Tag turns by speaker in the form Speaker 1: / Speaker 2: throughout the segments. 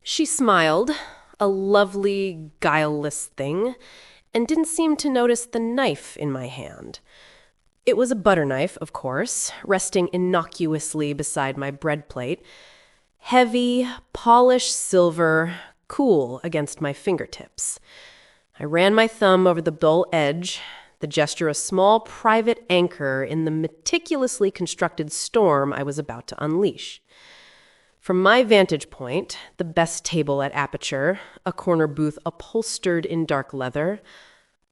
Speaker 1: She smiled, a lovely, guileless thing, and didn't seem to notice the knife in my hand. It was a butter knife, of course, resting innocuously beside my bread plate. Heavy, polished silver, cool against my fingertips. I ran my thumb over the dull edge, the gesture a small private anchor in the meticulously constructed storm I was about to unleash. From my vantage point, the best table at Aperture, a corner booth upholstered in dark leather,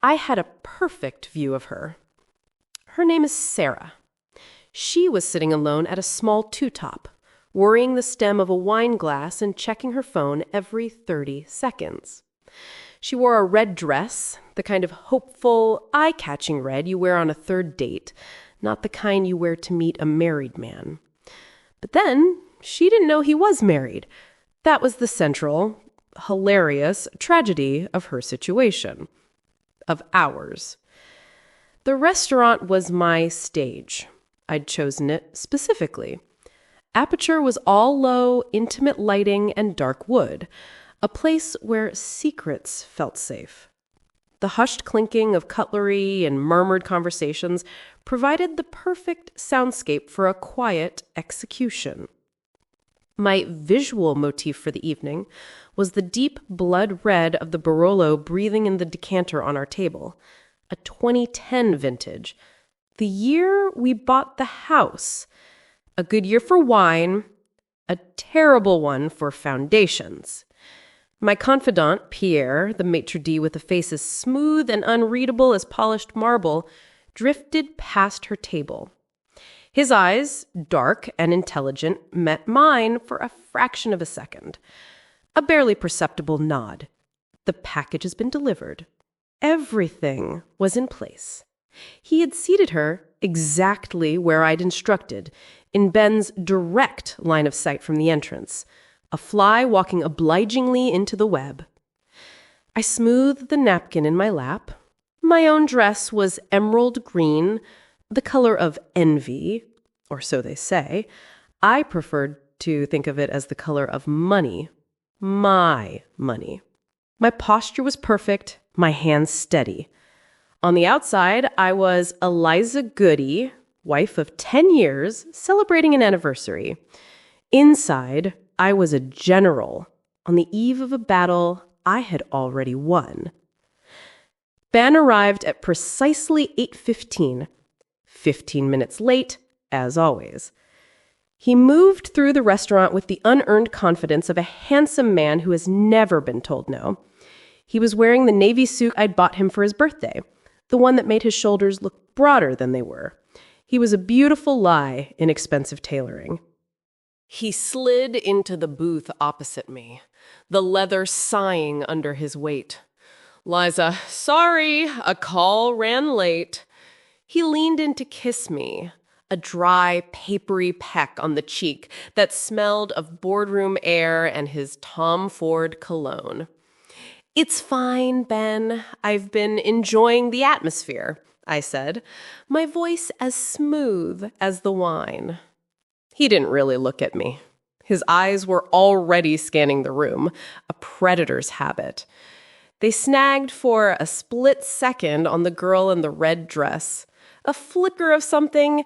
Speaker 1: I had a perfect view of her. Her name is Sarah. She was sitting alone at a small two-top, worrying the stem of a wine glass and checking her phone every 30 seconds. She wore a red dress, the kind of hopeful, eye-catching red you wear on a third date, not the kind you wear to meet a married man. But then, she didn't know he was married. That was the central, hilarious tragedy of her situation. Of ours. The restaurant was my stage. I'd chosen it specifically. Aperture was all low, intimate lighting and dark wood, a place where secrets felt safe. The hushed clinking of cutlery and murmured conversations provided the perfect soundscape for a quiet execution. My visual motif for the evening was the deep blood red of the Barolo breathing in the decanter on our table, a 2010 vintage, the year we bought the house. A good year for wine, a terrible one for foundations. My confidant, Pierre, the maitre d' with a face as smooth and unreadable as polished marble, drifted past her table. His eyes, dark and intelligent, met mine for a fraction of a second. A barely perceptible nod. The package has been delivered. Everything was in place. He had seated her exactly where I'd instructed, in Ben's direct line of sight from the entrance, a fly walking obligingly into the web. I smoothed the napkin in my lap. My own dress was emerald green, the color of envy, or so they say. I preferred to think of it as the color of money. My money. My posture was perfect, my hands steady. On the outside, I was Eliza Goodey, wife of 10 years, celebrating an anniversary. Inside, I was a general, on the eve of a battle I had already won. Ben arrived at precisely 8:15, 15 minutes late, as always. He moved through the restaurant with the unearned confidence of a handsome man who has never been told no. He was wearing the navy suit I'd bought him for his birthday, the one that made his shoulders look broader than they were. He was a beautiful lie in expensive tailoring. He slid into the booth opposite me, the leather sighing under his weight. "Liza, sorry, a call ran late." He leaned in to kiss me, a dry, papery peck on the cheek that smelled of boardroom air and his Tom Ford cologne. "It's fine, Ben. I've been enjoying the atmosphere," I said, my voice as smooth as the wine. He didn't really look at me. His eyes were already scanning the room, a predator's habit. They snagged for a split second on the girl in the red dress. A flicker of something,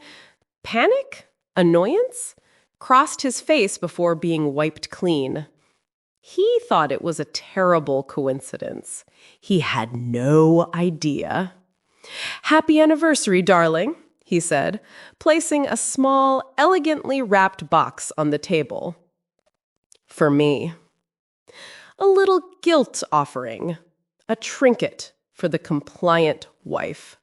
Speaker 1: panic? Annoyance? Crossed his face before being wiped clean. He thought it was a terrible coincidence. He had no idea. "Happy anniversary, darling," he said, placing a small, elegantly wrapped box on the table. For me. A little guilt offering. A trinket for the compliant wife.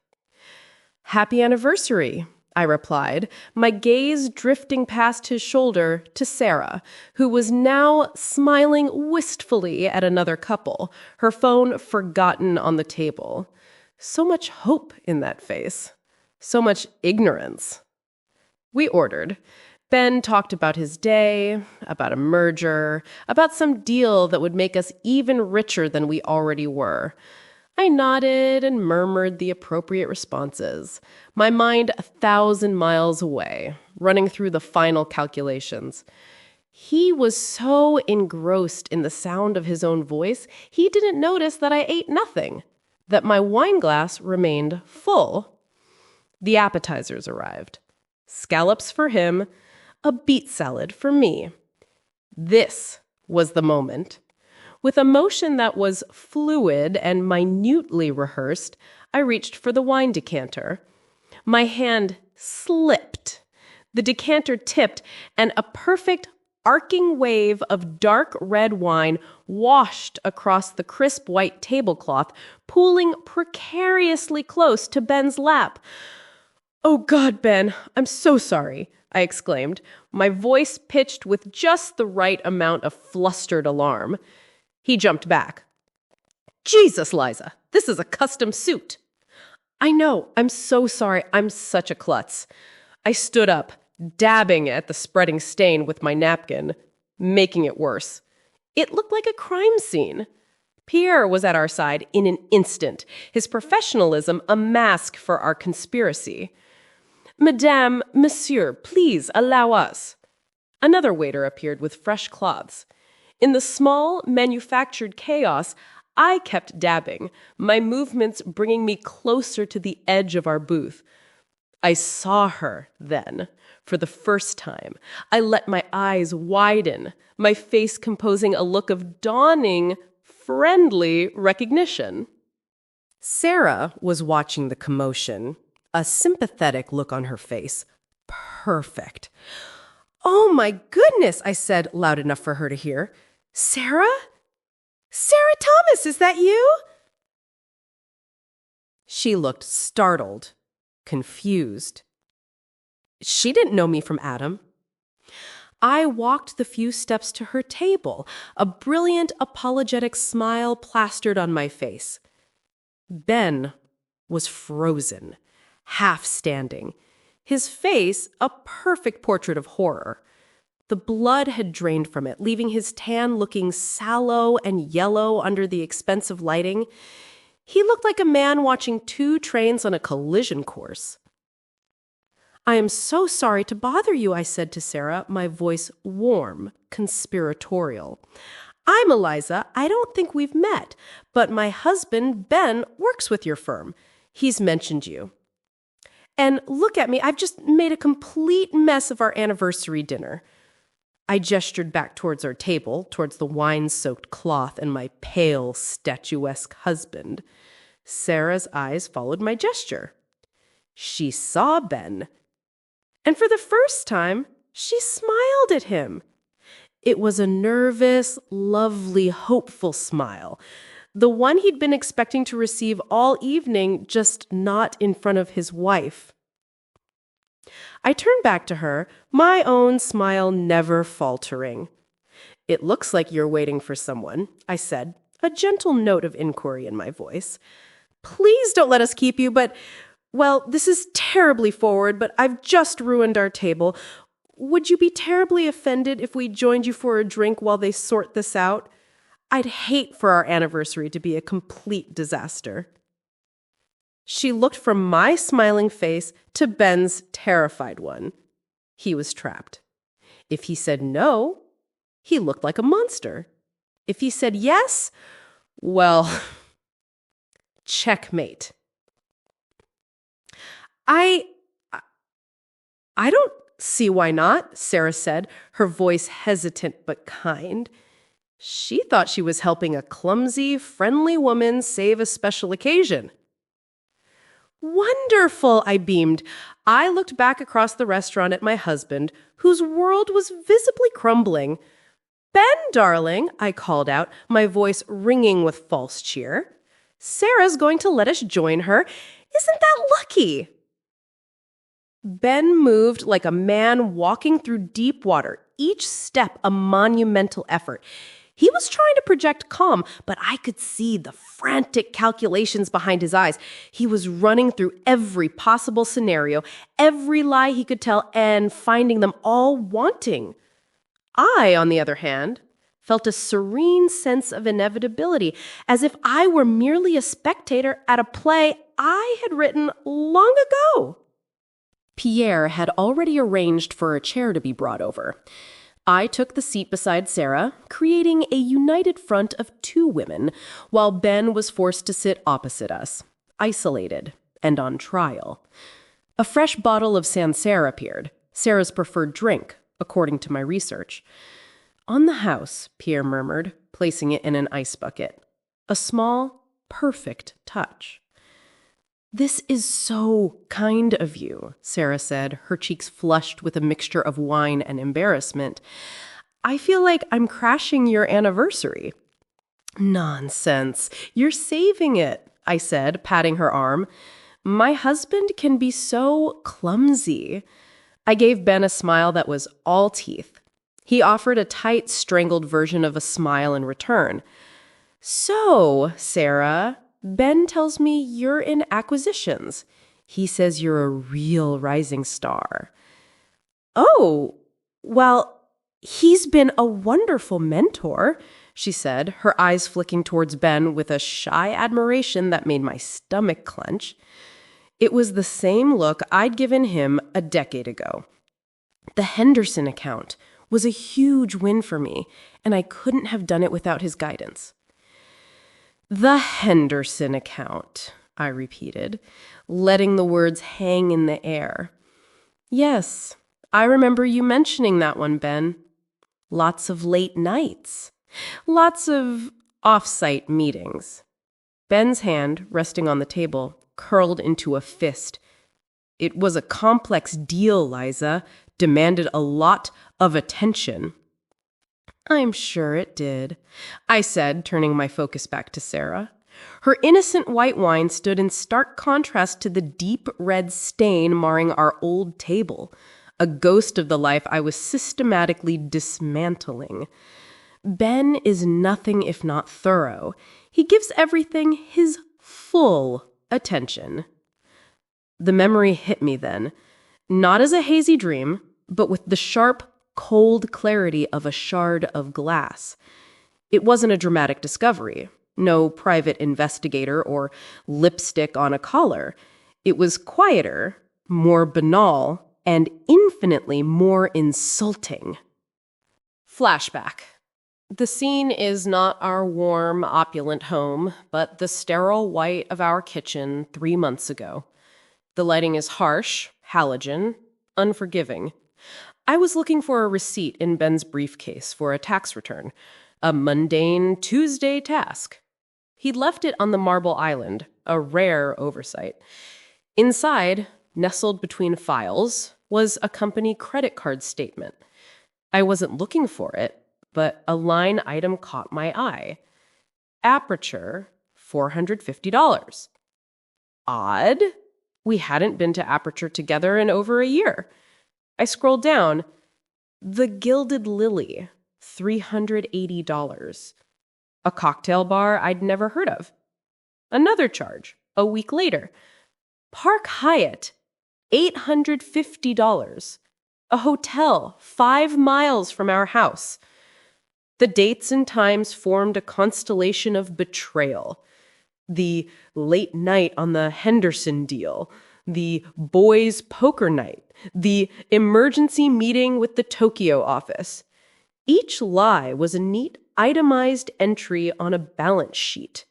Speaker 1: "Happy anniversary," I replied, my gaze drifting past his shoulder to Sarah, who was now smiling wistfully at another couple, her phone forgotten on the table. So much hope in that face. So much ignorance. We ordered. Ben talked about his day, about a merger, about some deal that would make us even richer than we already were. I nodded and murmured the appropriate responses, my mind 1,000 miles away, running through the final calculations. He was so engrossed in the sound of his own voice, he didn't notice that I ate nothing, that my wine glass remained full. The appetizers arrived. Scallops for him, a beet salad for me. This was the moment. With a motion that was fluid and minutely rehearsed, I reached for the wine decanter. My hand slipped. The decanter tipped, and a perfect arcing wave of dark red wine washed across the crisp white tablecloth, pooling precariously close to Ben's lap. "Oh God, Ben, I'm so sorry," I exclaimed, my voice pitched with just the right amount of flustered alarm. He jumped back. "Jesus, Liza, this is a custom suit." "I know, I'm so sorry, I'm such a klutz." I stood up, dabbing at the spreading stain with my napkin, making it worse. It looked like a crime scene. Pierre was at our side in an instant, his professionalism a mask for our conspiracy. "Madame, monsieur, please allow us." Another waiter appeared with fresh cloths. In the small, manufactured chaos, I kept dabbing, my movements bringing me closer to the edge of our booth. I saw her then, for the first time. I let my eyes widen, my face composing a look of dawning, friendly recognition. Sarah was watching the commotion, a sympathetic look on her face. Perfect. "Oh my goodness," I said loud enough for her to hear. "Sarah? Sarah Thomas, is that you?" She looked startled, confused. She didn't know me from Adam. I walked the few steps to her table, a brilliant, apologetic smile plastered on my face. Ben was frozen, half standing, his face a perfect portrait of horror. The blood had drained from it, leaving his tan looking sallow and yellow under the expensive lighting. He looked like a man watching two trains on a collision course. "I am so sorry to bother you," I said to Sarah, my voice warm, conspiratorial. "I'm Eliza. I don't think we've met, but my husband, Ben, works with your firm. He's mentioned you. And look at me, I've just made a complete mess of our anniversary dinner." I gestured back towards our table, towards the wine-soaked cloth and my pale, statuesque husband. Sarah's eyes followed my gesture. She saw Ben. And for the first time, she smiled at him. It was a nervous, lovely, hopeful smile. The one he'd been expecting to receive all evening, just not in front of his wife. I turned back to her, my own smile never faltering. "It looks like you're waiting for someone," I said, a gentle note of inquiry in my voice. "Please don't let us keep you, but, well, this is terribly forward, but I've just ruined our table. Would you be terribly offended if we joined you for a drink while they sort this out? I'd hate for our anniversary to be a complete disaster." She looked from my smiling face to Ben's terrified one. He was trapped. If he said no, he looked like a monster. If he said yes, well, checkmate. I don't see why not," Sarah said, her voice hesitant but kind. She thought she was helping a clumsy, friendly woman save a special occasion. "Wonderful," I beamed. I looked back across the restaurant at my husband, whose world was visibly crumbling. "Ben, darling," I called out, my voice ringing with false cheer. "Sarah's going to let us join her. Isn't that lucky?" Ben moved like a man walking through deep water, each step a monumental effort. He was trying to project calm, but I could see the frantic calculations behind his eyes. He was running through every possible scenario, every lie he could tell, and finding them all wanting. I, on the other hand, felt a serene sense of inevitability, as if I were merely a spectator at a play I had written long ago. Pierre had already arranged for a chair to be brought over. I took the seat beside Sarah, creating a united front of two women, while Ben was forced to sit opposite us, isolated and on trial. A fresh bottle of Sancerre appeared, Sarah's preferred drink, according to my research. On the house, Pierre murmured, placing it in an ice bucket. A small, perfect touch. "This is so kind of you," Sarah said, her cheeks flushed with a mixture of wine and embarrassment. "I feel like I'm crashing your anniversary." "Nonsense. You're saving it," I said, patting her arm. "My husband can be so clumsy." I gave Ben a smile that was all teeth. He offered a tight, strangled version of a smile in return. "So, Sarah, Ben tells me you're in acquisitions. He says you're a real rising star." "Oh, well, he's been a wonderful mentor," she said, her eyes flicking towards Ben with a shy admiration that made my stomach clench. It was the same look I'd given him a decade ago. The Henderson account was a huge win for me, and I couldn't have done it without his guidance. "The Henderson account," I repeated, letting the words hang in the air. "Yes, I remember you mentioning that one, Ben. Lots of late nights. Lots of off-site meetings." Ben's hand, resting on the table, curled into a fist. "It was a complex deal, Liza. Demanded a lot of attention." "I'm sure it did," I said, turning my focus back to Sarah. Her innocent white wine stood in stark contrast to the deep red stain marring our old table, a ghost of the life I was systematically dismantling. Ben is nothing if not thorough. He gives everything his full attention. The memory hit me then, not as a hazy dream, but with the sharp, cold clarity of a shard of glass. It wasn't a dramatic discovery, no private investigator or lipstick on a collar. It was quieter, more banal, and infinitely more insulting. Flashback. The scene is not our warm, opulent home, but the sterile white of our kitchen 3 months ago. The lighting is harsh, halogen, unforgiving. I was looking for a receipt in Ben's briefcase for a tax return, a mundane Tuesday task. He'd left it on the marble island, a rare oversight. Inside, nestled between files, was a company credit card statement. I wasn't looking for it, but a line item caught my eye. Aperture, $450. Odd. We hadn't been to Aperture together in over a year. I scrolled down. The Gilded Lily, $380. A cocktail bar I'd never heard of. Another charge, a week later. Park Hyatt, $850. A hotel 5 miles from our house. The dates and times formed a constellation of betrayal. The late night on the Henderson deal, the boys' poker night, the emergency meeting with the Tokyo office. Each lie was a neat, itemized entry on a balance sheet.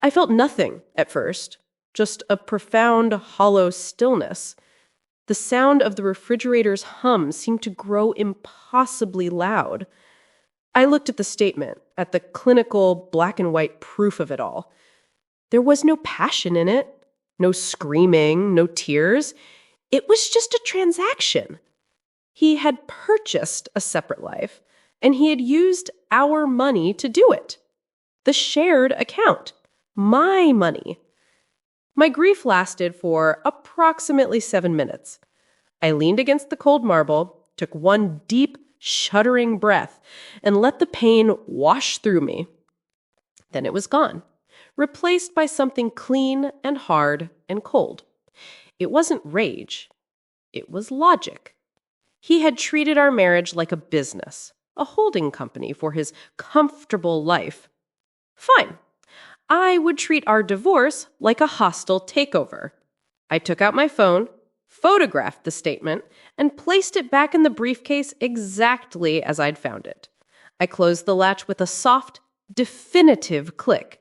Speaker 1: I felt nothing at first, just a profound, hollow stillness. The sound of the refrigerator's hum seemed to grow impossibly loud. I looked at the statement, at the clinical black and white proof of it all. There was no passion in it, no screaming, no tears. It was just a transaction. He had purchased a separate life, and he had used our money to do it. The shared account. My money. My grief lasted for approximately 7 minutes. I leaned against the cold marble, took one deep, shuddering breath, and let the pain wash through me. Then it was gone, replaced by something clean and hard and cold. It wasn't rage. It was logic. He had treated our marriage like a business, a holding company for his comfortable life. Fine. I would treat our divorce like a hostile takeover. I took out my phone, photographed the statement, and placed it back in the briefcase exactly as I'd found it. I closed the latch with a soft, definitive click,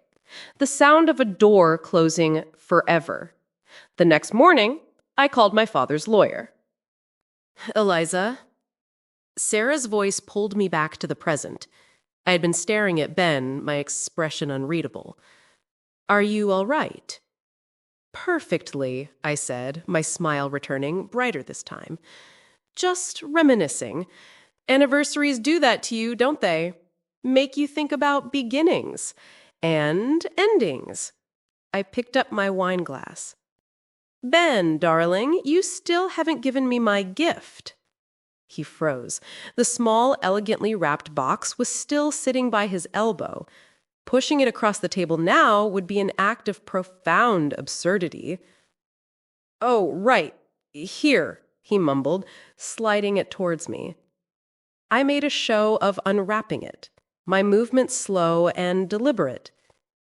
Speaker 1: the sound of a door closing forever. The next morning, I called my father's lawyer. "Eliza." Sarah's voice pulled me back to the present. I had been staring at Ben, my expression unreadable. "Are you all right?" "Perfectly," I said, my smile returning, brighter this time. "Just reminiscing. Anniversaries do that to you, don't they? Make you think about beginnings and endings." I picked up my wine glass. "Ben, darling, you still haven't given me my gift." He froze. The small, elegantly wrapped box was still sitting by his elbow. Pushing it across the table now would be an act of profound absurdity. "Oh, right. Here," he mumbled, sliding it towards me. I made a show of unwrapping it, my movements slow and deliberate.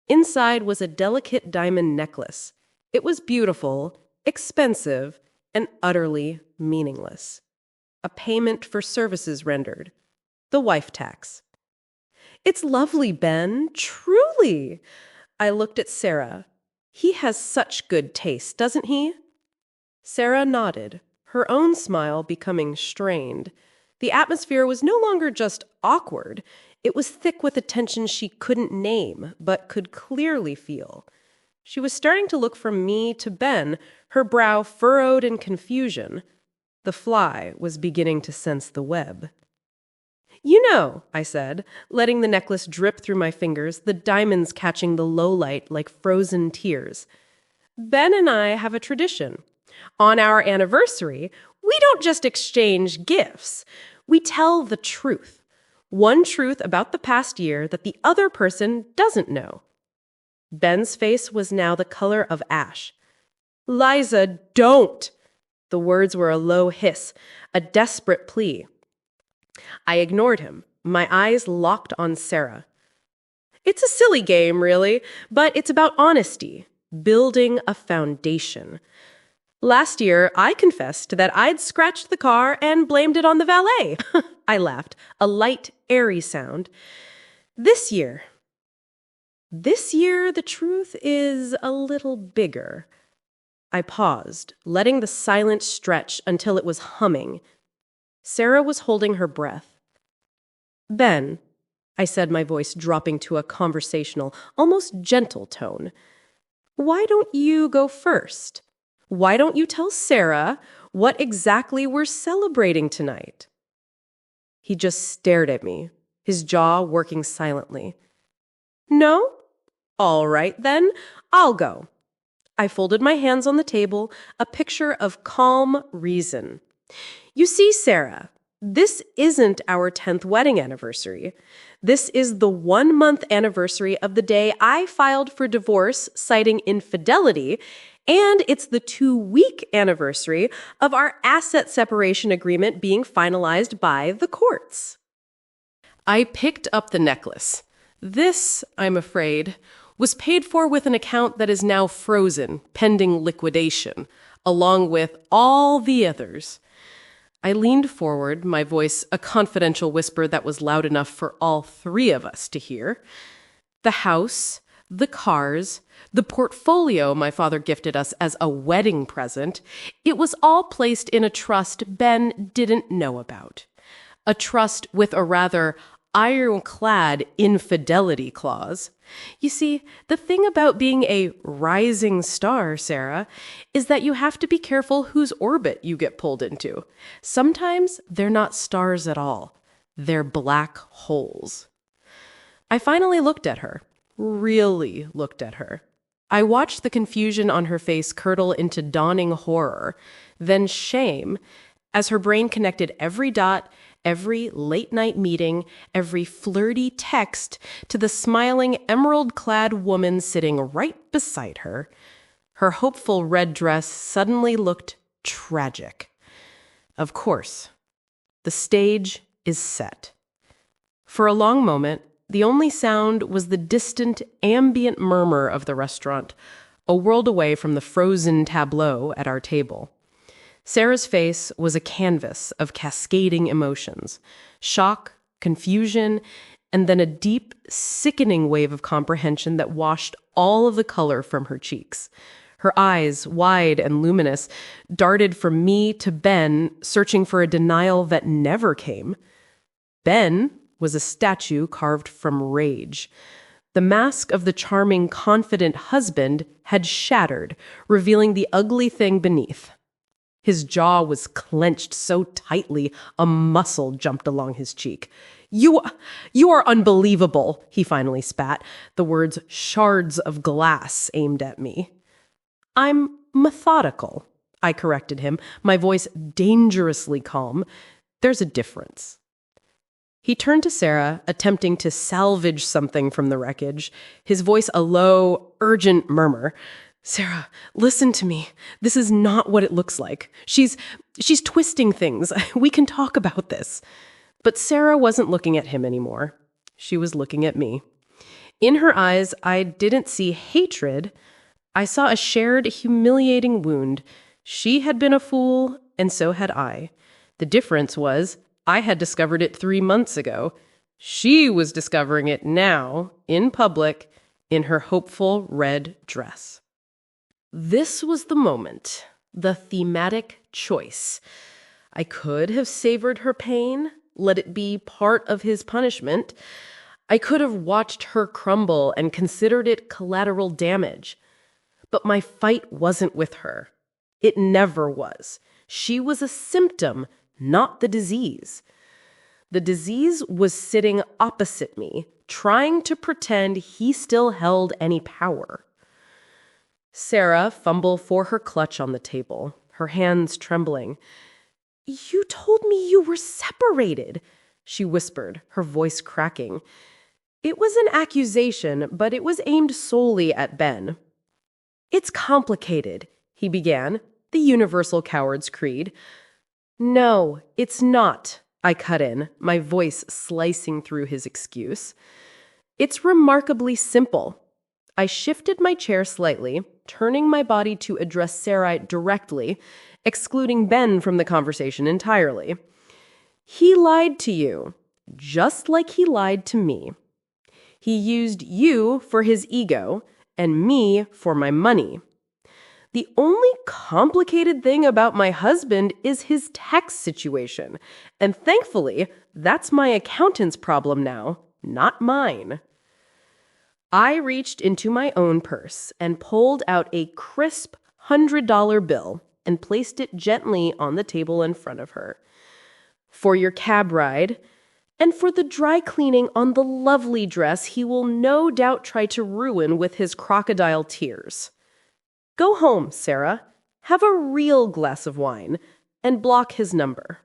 Speaker 1: Inside was a delicate diamond necklace. It was beautiful, expensive, and utterly meaningless. A payment for services rendered. The wife tax. "It's lovely, Ben, truly." I looked at Sarah. "He has such good taste, doesn't he?" Sarah nodded, her own smile becoming strained. The atmosphere was no longer just awkward. It was thick with a tension she couldn't name, but could clearly feel. She was starting to look from me to Ben, her brow furrowed in confusion. The fly was beginning to sense the web. "You know," I said, letting the necklace drip through my fingers, the diamonds catching the low light like frozen tears. "Ben and I have a tradition. On our anniversary, we don't just exchange gifts. We tell the truth. One truth about the past year that the other person doesn't know." Ben's face was now the color of ash. "Liza, don't!" The words were a low hiss, a desperate plea. I ignored him, my eyes locked on Sarah. "It's a silly game, really, but it's about honesty, building a foundation. Last year, I confessed that I'd scratched the car and blamed it on the valet." I laughed, a light, airy sound. This year, the truth is a little bigger." I paused, letting the silence stretch until it was humming. Sarah was holding her breath. "Ben," I said, my voice dropping to a conversational, almost gentle tone, "why don't you go first? Why don't you tell Sarah what exactly we're celebrating tonight?" He just stared at me, his jaw working silently. "No? All right, then, I'll go." I folded my hands on the table, a picture of calm reason. "You see, Sarah, this isn't our 10th wedding anniversary. This is the 1-month anniversary of the day I filed for divorce citing infidelity, and it's the 2-week anniversary of our asset separation agreement being finalized by the courts." I picked up the necklace. This, I'm afraid, was paid for with an account that is now frozen, pending liquidation, along with all the others. I leaned forward, my voice a confidential whisper that was loud enough for all 3 of us to hear. The house, the cars, the portfolio my father gifted us as a wedding present, it was all placed in a trust Ben didn't know about. A trust with a rather ironclad infidelity clause. You see, the thing about being a rising star, Sarah, is that you have to be careful whose orbit you get pulled into. Sometimes they're not stars at all. They're black holes. I finally looked at her, really looked at her. I watched the confusion on her face curdle into dawning horror, then shame, as her brain connected every dot, every late-night meeting, every flirty text to the smiling emerald-clad woman sitting right beside her. Her hopeful red dress suddenly looked tragic. Of course, the stage is set. For a long moment, the only sound was the distant, ambient murmur of the restaurant, a world away from the frozen tableau at our table. Sarah's face was a canvas of cascading emotions: shock, confusion, and then a deep, sickening wave of comprehension that washed all of the color from her cheeks. Her eyes, wide and luminous, darted from me to Ben, searching for a denial that never came. Ben was a statue carved from rage. The mask of the charming, confident husband had shattered, revealing the ugly thing beneath. His jaw was clenched so tightly, a muscle jumped along his cheek. You are unbelievable," he finally spat, the words shards of glass aimed at me. "I'm methodical," I corrected him, my voice dangerously calm. "There's a difference." He turned to Sarah, attempting to salvage something from the wreckage, his voice a low, urgent murmur. "Sarah, listen to me. This is not what it looks like. She's twisting things. We can talk about this." But Sarah wasn't looking at him anymore. She was looking at me. In her eyes, I didn't see hatred. I saw a shared, humiliating wound. She had been a fool, and so had I. The difference was, I had discovered it 3 months ago. She was discovering it now, in public, in her hopeful red dress. This was the moment, the thematic choice. I could have savored her pain, let it be part of his punishment. I could have watched her crumble and considered it collateral damage. But my fight wasn't with her. It never was. She was a symptom, not the disease. The disease was sitting opposite me, trying to pretend he still held any power. Sarah fumbled for her clutch on the table, her hands trembling. "You told me you were separated," she whispered, her voice cracking. It was an accusation, but it was aimed solely at Ben. "It's complicated," he began, the universal coward's creed. "No, it's not," I cut in, my voice slicing through his excuse. "It's remarkably simple." I shifted my chair slightly, turning my body to address Sarah directly, excluding Ben from the conversation entirely. "He lied to you, just like he lied to me. He used you for his ego and me for my money. The only complicated thing about my husband is his tax situation, and thankfully, that's my accountant's problem now, not mine." I reached into my own purse and pulled out a crisp $100 bill and placed it gently on the table in front of her. "For your cab ride, and for the dry cleaning on the lovely dress he will no doubt try to ruin with his crocodile tears. Go home, Sarah, have a real glass of wine, and block his number."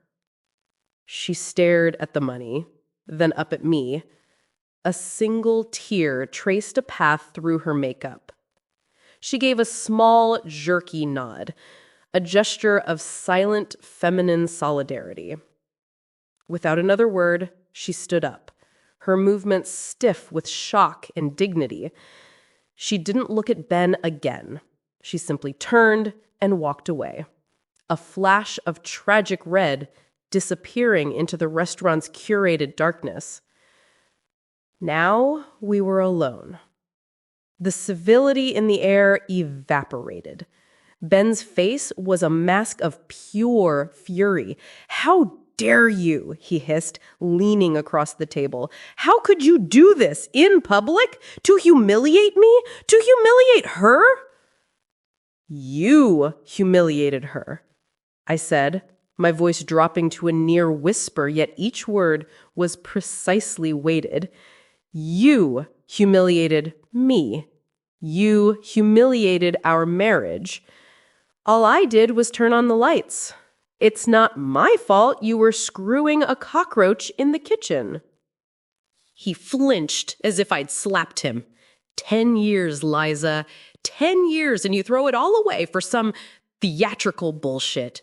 Speaker 1: She stared at the money, then up at me. A single tear traced a path through her makeup. She gave a small, jerky nod, a gesture of silent, feminine solidarity. Without another word, she stood up, her movements stiff with shock and dignity. She didn't look at Ben again. She simply turned and walked away, a flash of tragic red disappearing into the restaurant's curated darkness. Now we were alone. The civility in the air evaporated. Ben's face was a mask of pure fury. "How dare you?" he hissed, leaning across the table. "How could you do this in public? To humiliate me? To humiliate her?" "You humiliated her," I said, my voice dropping to a near whisper, yet each word was precisely weighted. "You humiliated me. You humiliated our marriage. All I did was turn on the lights. It's not my fault you were screwing a cockroach in the kitchen." He flinched as if I'd slapped him. 10 years, Liza. 10 years, and you throw it all away for some theatrical bullshit.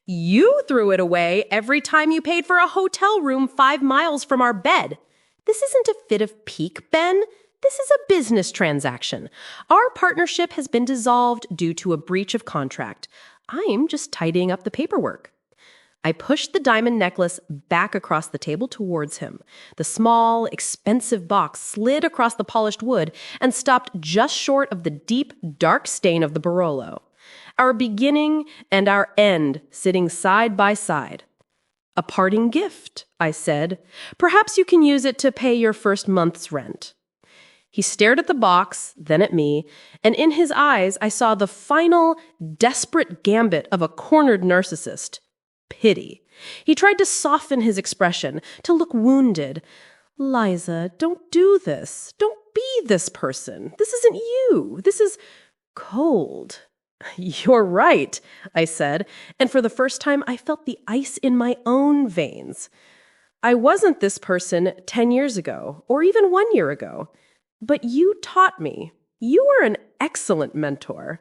Speaker 1: You threw it away every time you paid for a hotel room 5 miles from our bed. This isn't a fit of pique, Ben. This is a business transaction. Our partnership has been dissolved due to a breach of contract. I'm just tidying up the paperwork. I pushed the diamond necklace back across the table towards him. The small, expensive box slid across the polished wood and stopped just short of the deep, dark stain of the Barolo. Our beginning and our end sitting side by side. A parting gift, I said. Perhaps you can use it to pay your first month's rent. He stared at the box, then at me, and in his eyes I saw the final, desperate gambit of a cornered narcissist. Pity. He tried to soften his expression, to look wounded. Liza, don't do this. Don't be this person. This isn't you. This is cold. You're right, I said, and for the first time I felt the ice in my own veins. I wasn't this person 10 years ago, or even 1 year ago. But you taught me. You were an excellent mentor.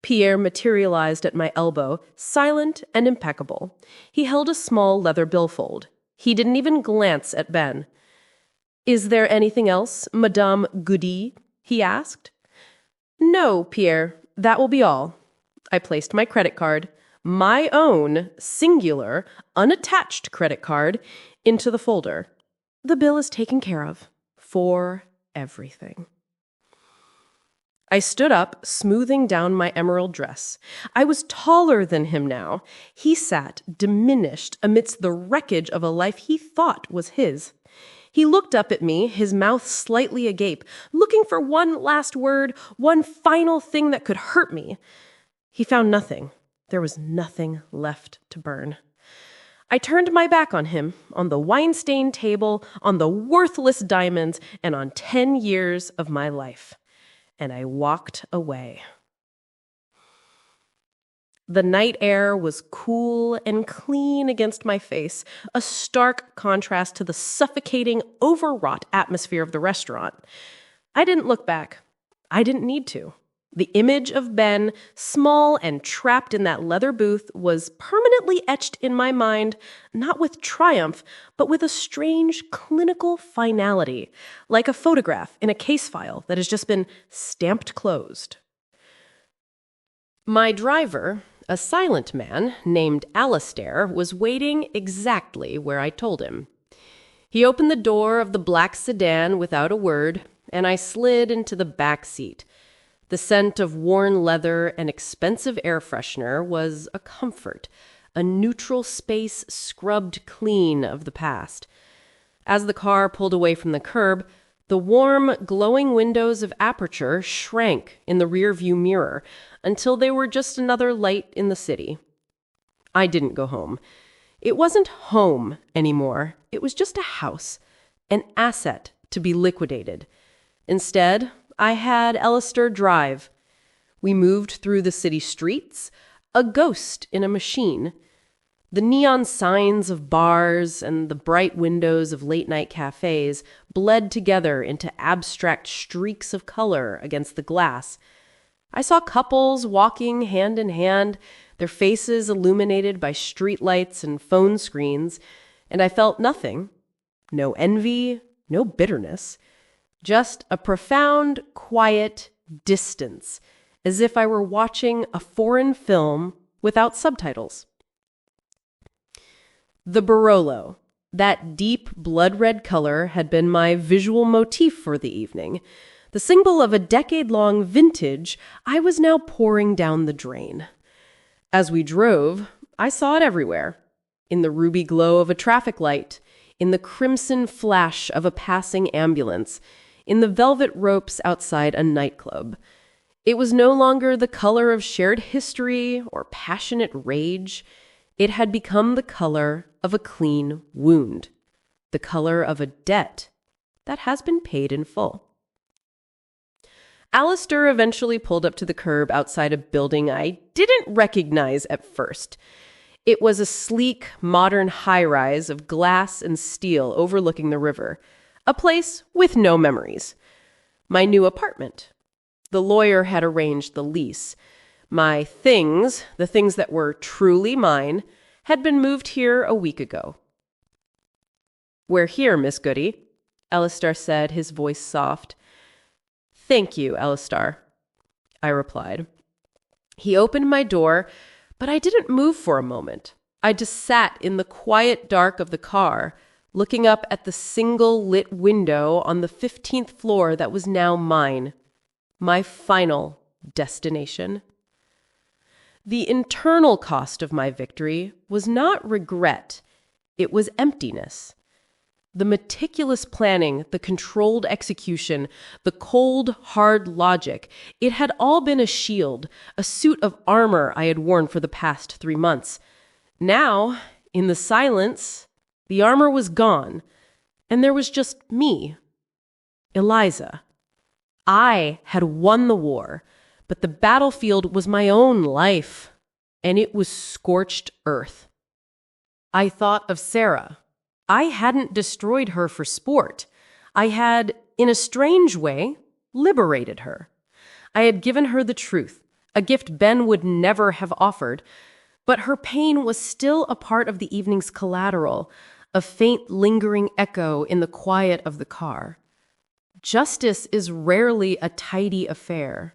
Speaker 1: Pierre materialized at my elbow, silent and impeccable. He held a small leather billfold. He didn't even glance at Ben. Is there anything else, Madame Goodey? He asked. No, Pierre, that will be all. I placed my credit card, my own, singular, unattached credit card, into the folder. The bill is taken care of. For everything. I stood up, smoothing down my emerald dress. I was taller than him now. He sat, diminished, amidst the wreckage of a life he thought was his. He looked up at me, his mouth slightly agape, looking for one last word, one final thing that could hurt me. He found nothing. There was nothing left to burn. I turned my back on him, on the wine-stained table, on the worthless diamonds, and on 10 years of my life. And I walked away. The night air was cool and clean against my face, a stark contrast to the suffocating, overwrought atmosphere of the restaurant. I didn't look back. I didn't need to. The image of Ben, small and trapped in that leather booth, was permanently etched in my mind, not with triumph, but with a strange clinical finality, like a photograph in a case file that has just been stamped closed. My driver, a silent man named Alistair, was waiting exactly where I told him. He opened the door of the black sedan without a word, and I slid into the back seat. The scent of worn leather and expensive air freshener was a comfort, a neutral space scrubbed clean of the past. As the car pulled away from the curb, the warm, glowing windows of Aperture shrank in the rearview mirror until they were just another light in the city. I didn't go home. It wasn't home anymore. It was just a house, an asset to be liquidated. Instead, I had Alistair drive. We moved through the city streets, a ghost in a machine. The neon signs of bars and the bright windows of late-night cafes bled together into abstract streaks of color against the glass. I saw couples walking hand in hand, their faces illuminated by streetlights and phone screens, and I felt nothing. No envy, no bitterness. Just a profound, quiet distance, as if I were watching a foreign film without subtitles. The Barolo, that deep blood-red color, had been my visual motif for the evening. The symbol of a decade-long vintage I was now pouring down the drain. As we drove, I saw it everywhere. In the ruby glow of a traffic light, in the crimson flash of a passing ambulance, in the velvet ropes outside a nightclub. It was no longer the color of shared history or passionate rage. It had become the color of a clean wound, the color of a debt that has been paid in full. Alistair eventually pulled up to the curb outside a building I didn't recognize at first. It was a sleek, modern high-rise of glass and steel overlooking the river. A place with no memories. My new apartment. The lawyer had arranged the lease. My things, the things that were truly mine, had been moved here a week ago. We're here, Miss Goodey, Alistair said, his voice soft. Thank you, Alistair, I replied. He opened my door, but I didn't move for a moment. I just sat in the quiet dark of the car, looking up at the single lit window on the 15th floor that was now mine, my final destination. The internal cost of my victory was not regret, it was emptiness. The meticulous planning, the controlled execution, the cold, hard logic, it had all been a shield, a suit of armor I had worn for the past 3 months. Now, in the silence, the armor was gone, and there was just me, Eliza. I had won the war, but the battlefield was my own life, and it was scorched earth. I thought of Sarah. I hadn't destroyed her for sport. I had, in a strange way, liberated her. I had given her the truth, a gift Ben would never have offered, but her pain was still a part of the evening's collateral, a faint lingering echo in the quiet of the car. Justice is rarely a tidy affair.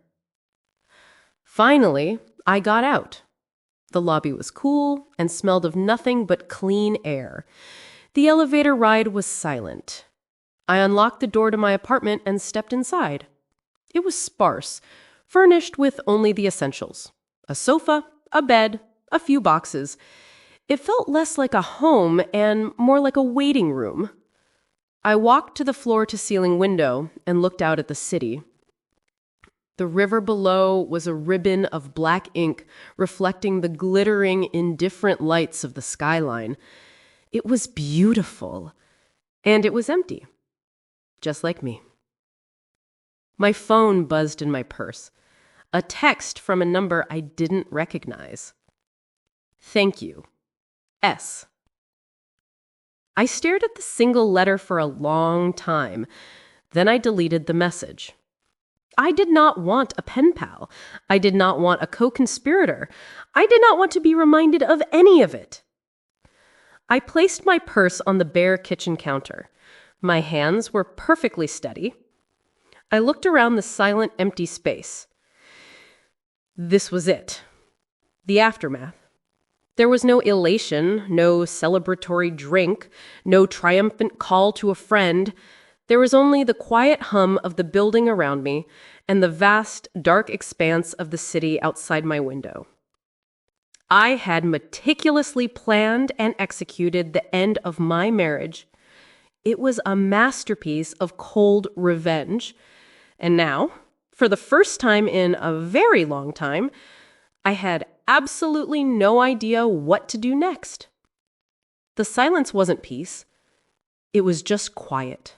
Speaker 1: Finally, I got out. The lobby was cool and smelled of nothing but clean air. The elevator ride was silent. I unlocked the door to my apartment and stepped inside. It was sparse, furnished with only the essentials: a sofa, a bed, a few boxes. It felt less like a home and more like a waiting room. I walked to the floor-to-ceiling window and looked out at the city. The river below was a ribbon of black ink reflecting the glittering, indifferent lights of the skyline. It was beautiful, and it was empty, just like me. My phone buzzed in my purse, a text from a number I didn't recognize. Thank you. S. I stared at the single letter for a long time. Then I deleted the message. I did not want a pen pal. I did not want a co-conspirator. I did not want to be reminded of any of it. I placed my purse on the bare kitchen counter. My hands were perfectly steady. I looked around the silent, empty space. This was it. The aftermath. There was no elation, no celebratory drink, no triumphant call to a friend. There was only the quiet hum of the building around me and the vast, dark expanse of the city outside my window. I had meticulously planned and executed the end of my marriage. It was a masterpiece of cold revenge. And now, for the first time in a very long time, I had absolutely no idea what to do next. The silence wasn't peace. It was just quiet.